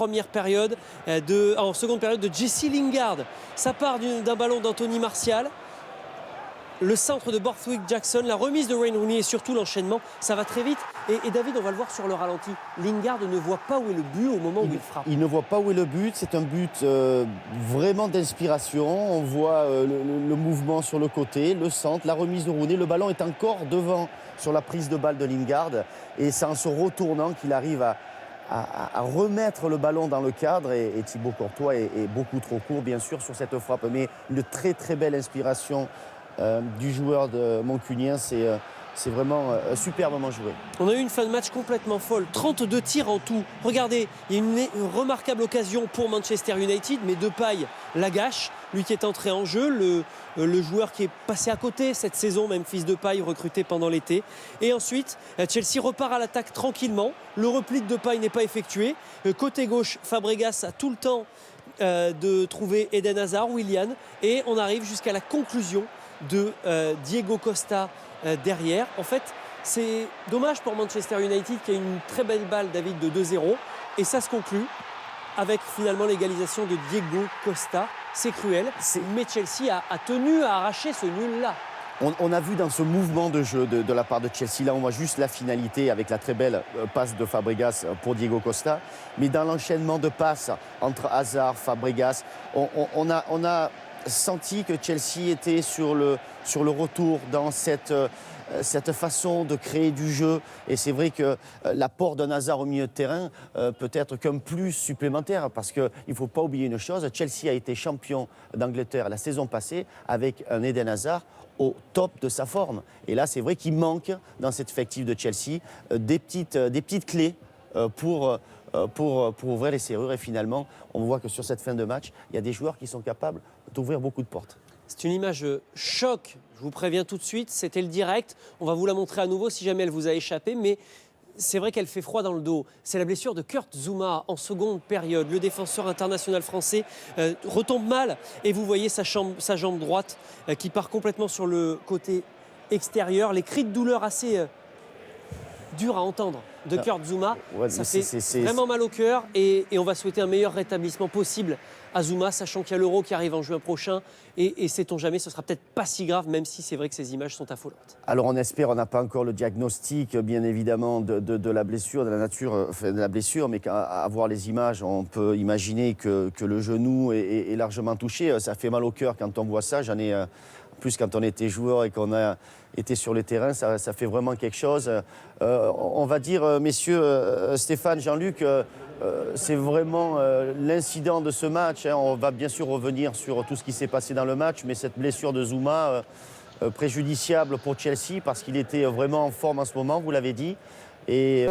Première période en seconde période de Jesse Lingard. Ça part d'un ballon d'Anthony Martial. Le centre de Borthwick Jackson, la remise de Wayne Rooney et surtout l'enchaînement, ça va très vite. Et David, on va le voir sur le ralenti. Lingard ne voit pas où est le but au moment où il frappe. Il ne voit pas où est le but. C'est un but vraiment d'inspiration. On voit le mouvement sur le côté, le centre, la remise de Rooney. Le ballon est encore devant sur la prise de balle de Lingard. Et c'est en se retournant qu'il arrive à remettre le ballon dans le cadre. Et Thibaut Courtois est beaucoup trop court, bien sûr, sur cette frappe. Mais une très, très belle inspiration du joueur de Moncunien, c'est vraiment superbement joué. On a eu une fin de match complètement folle, 32 tirs en tout. Regardez, il y a une remarquable occasion pour Manchester United, mais Depay la gâche, lui qui est entré en jeu, le joueur qui est passé à côté cette saison, Memphis Depay, recruté pendant l'été. Et ensuite, Chelsea repart à l'attaque tranquillement, le repli de Depay n'est pas effectué. Côté gauche, Fabregas a tout le temps de trouver Eden Hazard, Willian, et on arrive jusqu'à la conclusion de Diego Costa derrière. En fait, c'est dommage pour Manchester United qui a une très belle balle, David, de 2-0. Et ça se conclut avec finalement l'égalisation de Diego Costa. C'est cruel, mais Chelsea a tenu à arracher ce nul-là. On a vu dans ce mouvement de jeu de la part de Chelsea, là on voit juste la finalité avec la très belle passe de Fabregas pour Diego Costa. Mais dans l'enchaînement de passes entre Hazard, Fabregas, on a senti que Chelsea était sur le retour dans cette façon de créer du jeu. Et c'est vrai que l'apport d'un Hazard au milieu de terrain peut être qu'un plus supplémentaire, parce qu'il ne faut pas oublier une chose, Chelsea a été champion d'Angleterre la saison passée avec un Eden Hazard au top de sa forme. Et là, c'est vrai qu'il manque dans cet effectif de Chelsea des petites clés pour ouvrir les serrures. Et finalement, on voit que sur cette fin de match, il y a des joueurs qui sont capables d'ouvrir beaucoup de portes. C'est une image choc, je vous préviens tout de suite, c'était le direct. On va vous la montrer à nouveau si jamais elle vous a échappé, mais c'est vrai qu'elle fait froid dans le dos. C'est la blessure de Kurt Zouma en seconde période. Le défenseur international français retombe mal et vous voyez sa jambe droite qui part complètement sur le côté extérieur. Les cris de douleur assez durs à entendre de Kurt Zouma. Ouais, ça fait vraiment mal au cœur et on va souhaiter un meilleur rétablissement possible à Zouma, sachant qu'il y a l'Euro qui arrive en juin prochain et sait-on jamais, ce sera peut-être pas si grave, même si c'est vrai que ces images sont affolantes. Alors on espère, on n'a pas encore le diagnostic bien évidemment de la blessure, de la nature de la blessure, mais qu'à voir les images, on peut imaginer que le genou est largement touché. Ça fait mal au cœur quand on voit ça. En plus, quand on était joueur et qu'on a été sur le terrain, ça fait vraiment quelque chose. On va dire, messieurs, Stéphane, Jean-Luc, c'est vraiment l'incident de ce match. On va bien sûr revenir sur tout ce qui s'est passé dans le match, mais cette blessure de Zouma, préjudiciable pour Chelsea parce qu'il était vraiment en forme en ce moment, vous l'avez dit. Et